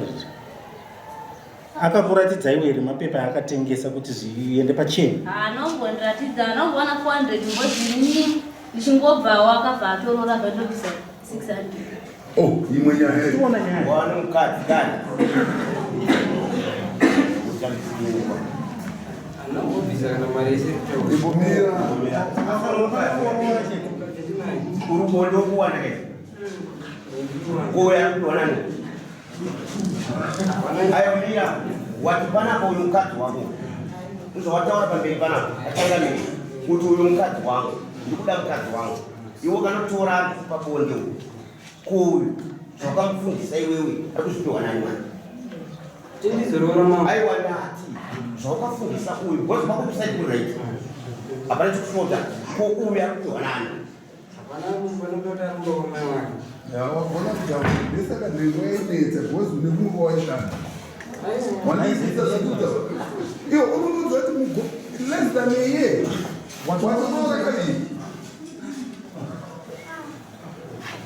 Akakuratidzai here mapepa akatengesa kuti zviende pacheni. Anongondiratidza anongoona 400 ngozi ndichingobva wakabva atorora bandobisa 600. Oh, imwe nyaya tiona nyaya wana mukadzi kani urubondo kuwana kai koya kuwanani ayo mira watu panapa uyu mukadzi wangu uzowataura pamberi panapa achangamiri kuti uyu mukadzi wangu ndikuda mukadzi wangu iwo kanotora kupa bonde kuyu zvakamufundisa iwewe ari kuzvipiwa nani mwana aiwa ndati zvawakafundisa uyu because makupisai kureit hapana chikusvota ko uyu ari kupiwa nani wagona kutaurabesaka nhengo yainetsa because une kumwe waishanda wanaizisa zvakuta iwo unoudza kuti less than a year watonoora kadii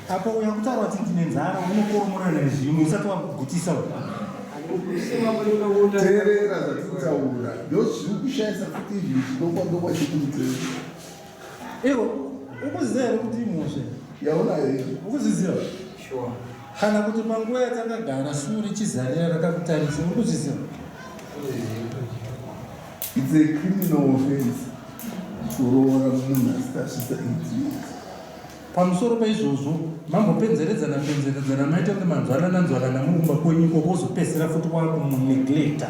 apa uya kutaura kuti ndine nzara unokoromorana nezvimwe usati wakugutisa teerera zvatikutaura ndozviri kushayisa kuti izvi chidokwadokwa chikumuteera iwo ukuziva here kuti imhosve yaunayo iyo ukuzviziva kana kuti panguva yatakagara shure chizarira rakakutarisa uri kuzviziva it's a criminal offense kuroora munhu asitasvitsa 8 years. Pamusoro paizvozvo mambopenzeredzana maita kunge manzwanana muri kumba kwenyu ikoko wozopedzisira futi wakumuneglecta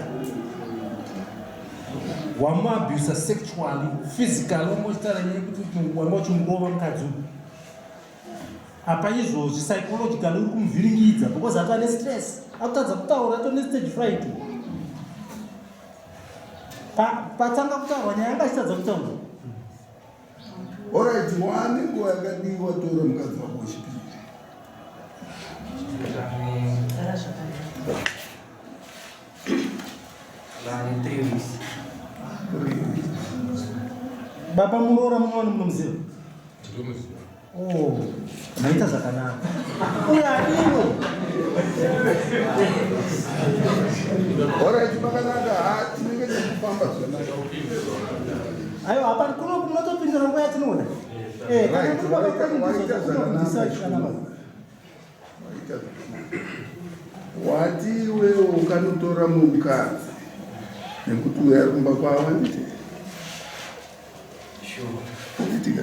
wamuabusa sexually physically wamochitara nyaya kuti wanga uchimurova mukadzi uyu apa izvozvi psychologically uri kumuvhiringidza because atane stress akutadza kutaura atone stage fright patanga kutaurwa nyaya yanga achitadza kutaura. Alright, wani nguva yakadiwa tora mukadzi wako wechipiri? Baba muroora munoona munomuziva? Oh, maita zvakanaka. Uyadiwo. Alright, pakanaka tinenge tichifamba zvakanaka. Aiwa, hapana kuno kunotopindura nguva yatinoona. Wati iwewe ukanotora mukadzi nekuti uya ari kumba kwavo nditi nditika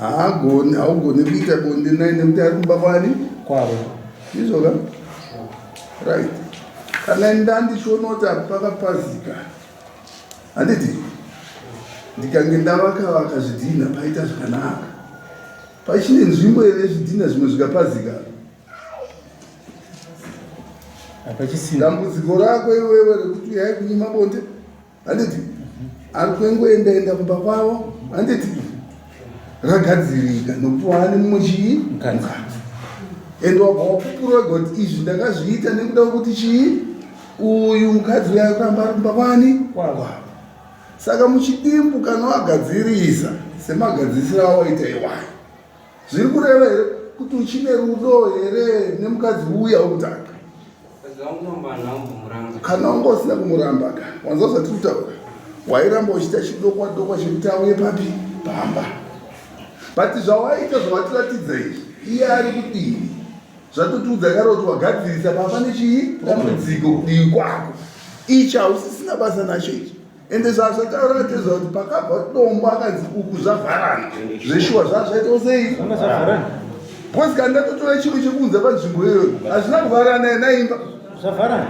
haugoni kuita bonde naye nekuti ari kumba kwani kwavo izvoka right kana ndandishona kuti pakapazika handiti ndikange ndavakavaka zvidhina paita zvakanaka pachine nzvimbo here zvidhina zvimwe zvikapazika dambudziko rako iwewe rekuti uyai kunyima bonde handiti ari kwengoendaenda kumba kwavo handiti ragadzirika nokuti waane mumwe chii mukadzi ende wabva wapupurwa kuti izvi ndakazviita nekuda kuti chii uyu mukadzi uya kuramba ari kumba kwani kwavo saka muchidimbu kana wagadzirisa semagadzirisiro awaita iwayo zviri kureva here kuti uchine rudo here nemukadzi uya wekutanga. Kana ungosina kumuramba ka wanza zati kutaura wairamba uchita chidokwa chekuti auye papi pamba. But zvawaita zvawatiratidza izvi iye ari kudini zvatotiudza kare kuti wagadzirisa pamba nechii dambudziko kudivi kwako ichi hausisina basa nacho ichi. Ende zvazvataura tezva kuti pakabva dombo akanzi uku zvavharana zveshuwa zvazvaita sei because kana ndatotora chiro chekunze panzvimbo iyoyo hazvina kuvharana naimba zvavharana.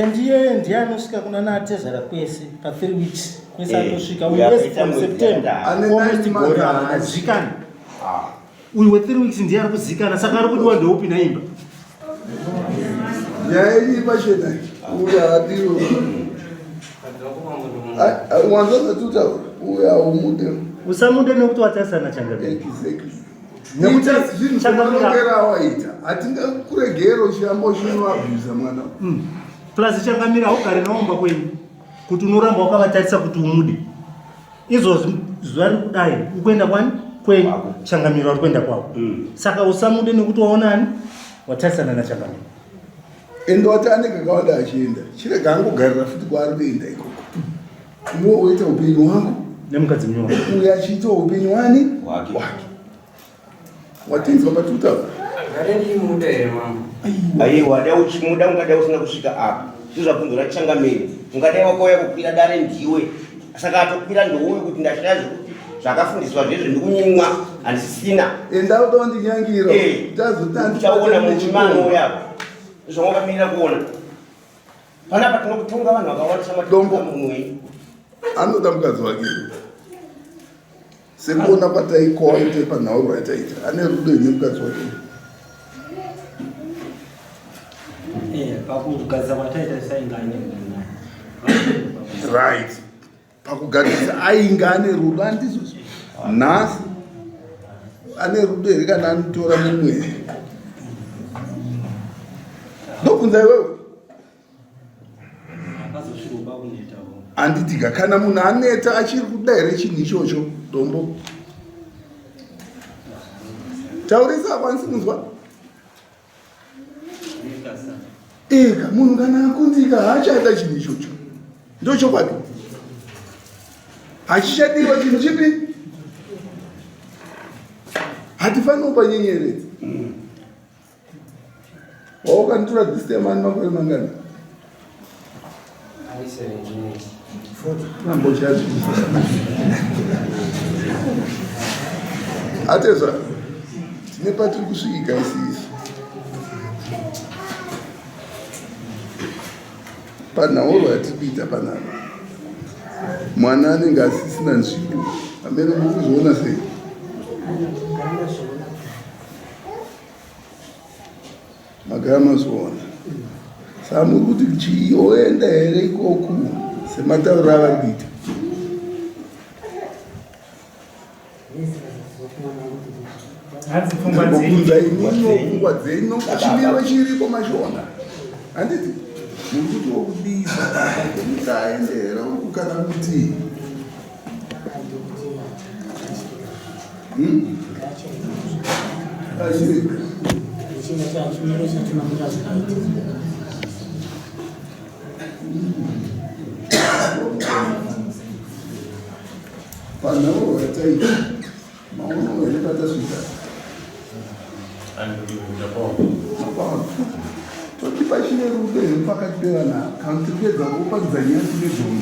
Ndiye ndiye anosvika kuna natezara kwese pa 3 weeks kwese atosvika from September almost gora azikana uyu we 3 weeks ndiye ari kuzikana saka ari kudiwa ndeupi naimba nyaya iyi pachena uya adiwo wanza zatutaura uya umude usamude nekuti watasana changamira nekuti zvinhu zvakanongera waita hatingakuregera uchiramba uchinoabhuza mwana plus changamira haugare naomba kwenyu kuti unoramba wakavatarisa kuti umude izvozvi zuva riri kudai ukuenda kwani kwenyu changamira uri kuenda kwako saka usamude nekuti waonani watarisana nachangamira ende wati anenge akawanda achienda chirega angogarira futi kwaari kuenda ikoko iwe woita upenyu hwako nemukadzi mnyoro uyo achiita upenyu wani wake watinzwa patutaura aiwa dai uchimuda ungadai usina kusvika apa zvizvabvunzora changamiri ungadai wakauya kukwira dare ndiwe saka atokwira ndouyu kuti ndachida zvekuti zvakafundiswa zvezvo ndikunyimwa handisisina endauda wandinyangira tazotachaona muchimano yapo zvawakamirira kuona panapa tinokutonga vanhu vakawanda samadombomunwe anoda mukadzi wake sekuona pataikowa ite panhauro yataita ane rudo ine mukadzi wake pakugadzisa kwataita saingane right pakugadzisa ainga ane rudo andizvo nhasi ane rudo here kana anotora mumwe ndobvunza iwewe handitika kana munhu aneta achiri kuda here chinhu ichocho dombo taurisa akwanisi kunzwa ega munhu kana akunzika haachada chinhu ichocho ndochokwadi hachichadiwa chinhu chipi hatifanira kupa nyenyeredzi waukanditora distemani makore mangana atezva tine patiri kusvikika isiisi panhauro yatiri kuita panapa mwana anenge asisina nzvimbo amene mukuzviona sei magara mazviona saka muri kuti chioenda here ikoku sematauro avari kuita kubvunza inino pfungwa dzenyu chimiro chiripo machiona handiti muri kuti wokudisa mutaendera ukukana kuti achireka panhauro yataita maono here patasvika toti pachine rudo here pakati pevanhu kana tirikuedza kupangidza nyaya tine dzoni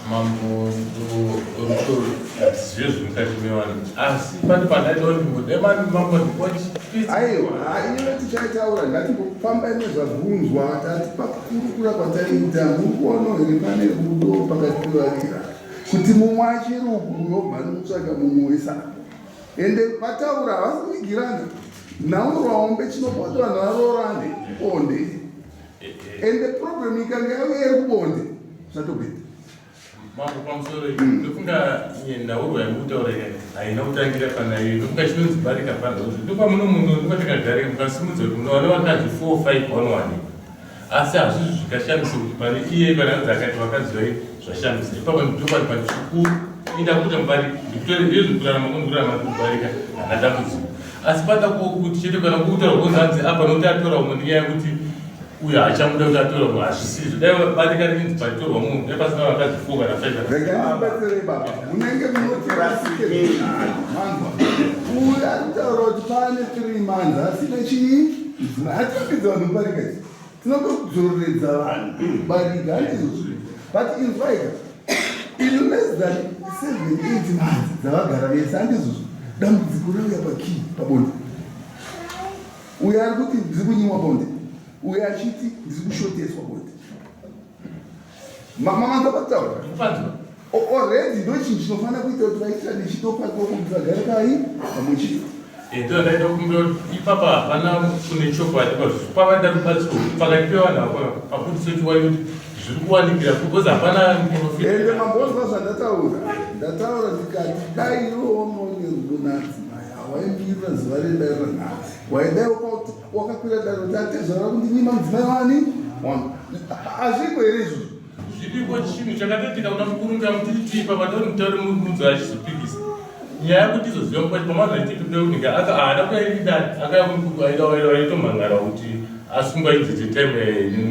mambo rudo zvezvo mukati mevanhu asi pane pandaita kuti mudemani mambo ndikochi aiwa iwe tichaitaura ngatimbofamba nezvabvunzwa tati pakurukura kwataita muri kuona here pane rudo pakati pevarira kuti mumwe achiri uku yobva nokutsvaga mumwe wesaka ende pataura havasi kuigirana naurwaombe chinopota vanhu varorane bonde ende problem ikanga yave iri kubonde zvatopeta mambo pamusoro ndofunga nhauro yamutaura haina kutangira pana iyo ndofunga chinonzi barika panhauzi ndopamuno munhu ndopatakagarika mukasimudza kuti munowana vakadzi 4-5 vanowanikwa asi hazvizvi zvikashamisa kuti pane iye vanhanzi akati vakadzi vai zvashamisa ipapo ndopani pane chikuru inda kuti mbari ndikutore zvekurarama kundikurarama kubarika hanatambudziko asi pata kuti chete kana kutora kunzanzi apa nokuti atora umwe nenyaya yekuti uyo hachamuda kuti atora umwe hazvisizvo dai barika rinzi paritorwa munhu dai pasina vakazifuka reganibatsirei baba munenge munotirasike manzwa uyu aritaura kuti pane 3 months asina chii hatapedza vanhu kubarika isi tinongodzororedza vanhu kubarika handizvo but in fact in less than 7-8 months dzavagara vese handizvo dambudziko rauya pakii pabonde uyo ari kuti ndiri kunyimwa bonde uyo achiti ndiri kushoteswa bonde mamanza pataura already ndo chinhu chinofanira kuita kuti vaitira nechitopatokugare kai pamwe chito ndodaida kumbira ipapa hapana kune chokwadi pavaita rubatsiro pakati pevanhu apa pakuti sechiwai kuti zviri kuwanikira because hapana ende mambonzwa zvandataura ndikati dai iwoonone rudo nadzimai hawaimirira zuva redairo nhasi waidaiwo pauti wakakwira daro tatezvara kundinyima mudzimai wani hazviko here izvozvo zviriko chinhu chakatoitika kuna mukurunga mutitipa pataunitauri munhu achizopikisa nyaya yekuti izoziva mukati pamazvaitipipeuninga haada kuyaidani akaitomhangara kuti asungaidzidze time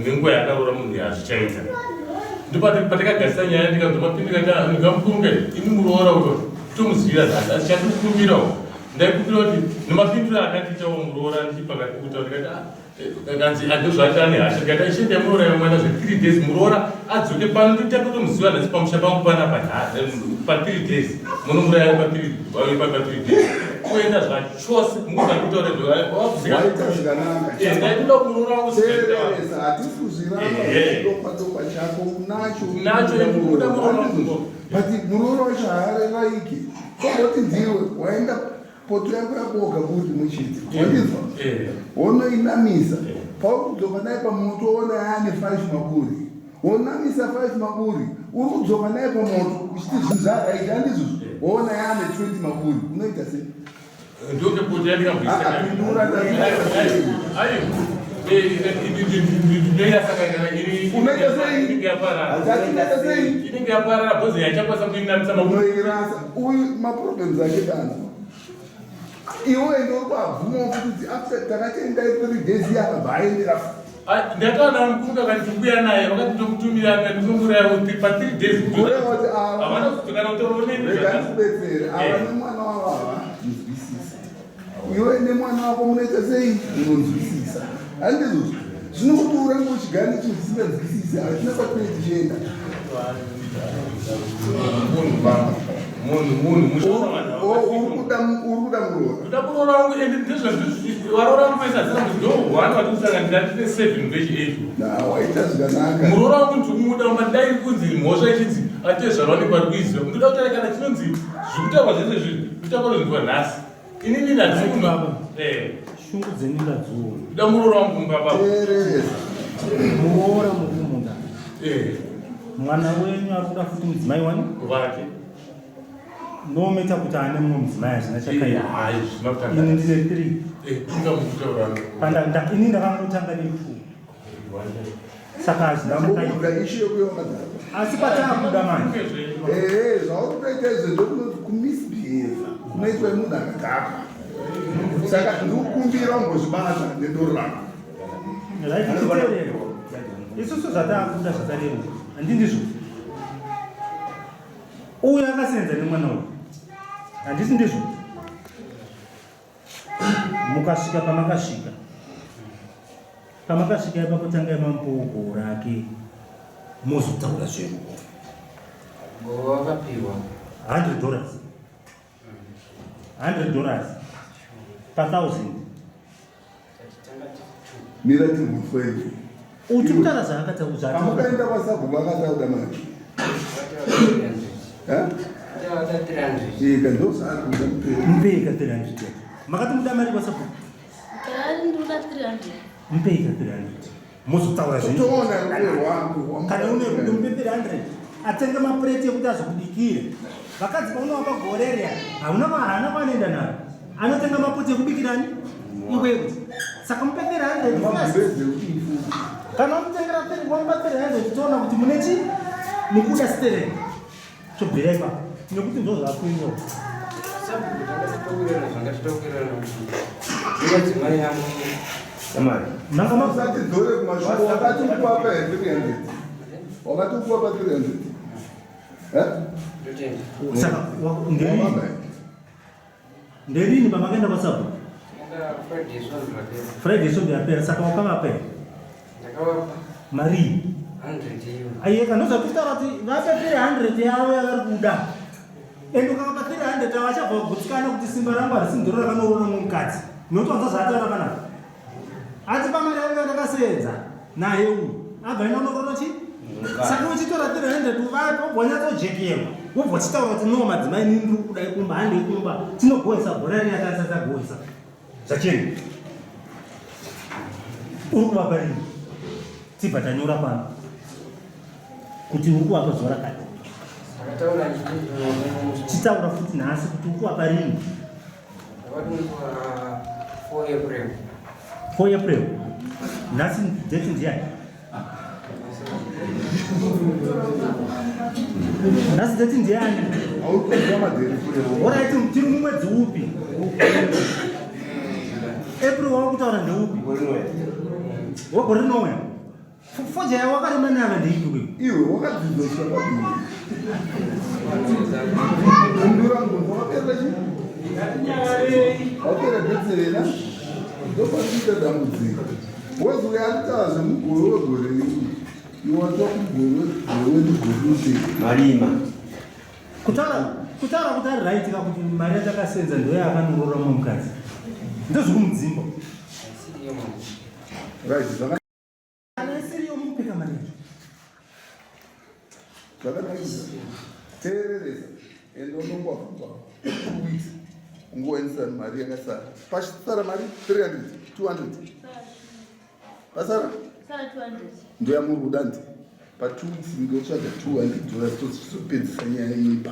nenguva yakarora munhu yazvichaita ndopatakagasisa nyaya ndikazomapindika ndingamukurunga ini muroora uyo tomuzivira zasi asi chandikukumbirawo ndaikumbira kuti nemapindiro akatiitawo muroora ndichipakati kuta ndikati kanzi andozvatane hasha ndikati ichienda muroora mwana zve3 days muroora adzoke pano nditakotomuziva nhasi pamusha pangu panapa pa3 days munomuraya pa3 days kuenda zvachose waita zvikanaka ndaitoda muroora sereresa hatikuzviramba chako unacho kuda muroora but muroora wacho haareraiki tongoti ndiwe waenda poto yako yaboga kuti muchiti wandizwa wonoinamisa paukudzoka naye pamoto ona yaane 5 maburi wonamisa 5 maburi uri kudzoka naye pamoto uchiti zvinhu zvaraiti handizvo woona yaane 20 maburi unoita sei ndokepindura inenge yaparara bhozi yachakwanisa kuinamisa unoirasa uyu maproblems ake danza iwe ndori kwabvuma kuti after takatendai 3 days yakabva aendera ndakaona mukuruka kati tikuya naye vakati tokutumira ndinonguraya kuti pa3 days havana kudzokana kutoronenregatikubetsere ava nemwana wavava nzwisisa iwe nemwana wako munoita sei munonzwisisa handizvo zvino kuti urange uchigara nechinhu chisinganzwisisi hatina kwatine tichienda uri kuda muroora wangu ende ndezvavarora vangu pesa hazina kuti ndohwana vatikusangana tine 7 vechi 8 waita zvakanaka muroora wangu ndikumuda madai kunzi mhosva ichinzi atezvarwani pari kuiziva ndoda kutaura kana chinonzi zvekutaurwa zvese zvinhu kutaura zvinhu nhasi inini ndadzibaba shungu dzenindadziona da muroora wangu mubaba muroora mukumunda mwana wenyu ari kuda futi mudzimai wani vake nometa kuti ane mumwe mudzimai hazvina chakaini ndine 3 ini ndakangotanga ne2 saka hazvina chakaini asi pataakuda manje zvauri kutoita izvo ndokunoti kumisbehave kunoitwa munhu akadhaka saka ndikukumbira ungozvibata nedoro rako raititeerero isusu zvataakuda zvatarero handindizvo uyu akasenza nemwana uyu handisi ndizvo mukasvika pamakasvika ipapotangai mambogo rake mozotaura zvenyu wakapiwa $100 pa1000 mira timufweni uchikutara zvaakataura amukaenda kwasabhuku akataura mari mpeika 300 makati muda mari kwasabhuku mpeika 300 mozotaura zvenyu kana une rudo mupe 300 atenge mapureti ekuti azokubikire vakadzi paunova pagorerya haana kwanoenda nayo anotenga mapoti ekubikirani iwewe saka mupe 300 kana umutengera wamupa 300 toona kuti munechi mukuda stereni chobvira ipapo nekuti ndo zvakuiwa madzimai yangu usati dzore kumashure wakati ukuwapa 300 wakati ukuwapa 300 saka nderini pamakaenda pasabu Friday so yapera saka wakavapera mari 100 aiye kanoza kutaura kuti vapepere 100 yavo yavari kuda ende ukavapa 300 avachabva kugutsikana kuti simba rangu harisi ndiro rakanoona mumukadzi notonza zvaataura kanaka ati pamari yavo yandakaseedza naye uyu abva inonorona chi saka uchitora 300 uvapo bwanyatsojekerwa wobva uchitaura kuti no madzimai nini ndiri kudai kumba handei kumba tinogohesa bhora rini yatagohesa zvacheni uri kuvapa rini tibva tanyora pano kuti uri kuvapa zuva rakati chitaura futi nhasi kuti uri kuvapa rini 4 April nhasi date ndiyani nhasi date ndiyani oraiti tiri mumwedzi upi April wava kutaura ndeupi wegore rinomwe foja yavo wakarema nava ndeipi iwe wakadzidzoswa kabili umbirangu wakapera chi wapera betserena ndopasita dambudziko wezi uyatazve mugore wegore iwata kugore wedigoruse marima kutaura kuti ari raitika kuti mari yatakasenza ndo yakanorora mumukadzi ndozvekumudzimba siriyo mukupika mari zvakanakisa teereresa ende unongwafamba 2 weeks ungowanisana mari yakasara pasara mari 300 200 pasara ndo yamuri kudanti pa 2 weeks ndotsvaga 200 dollars tozopedzisa nyaya yeipa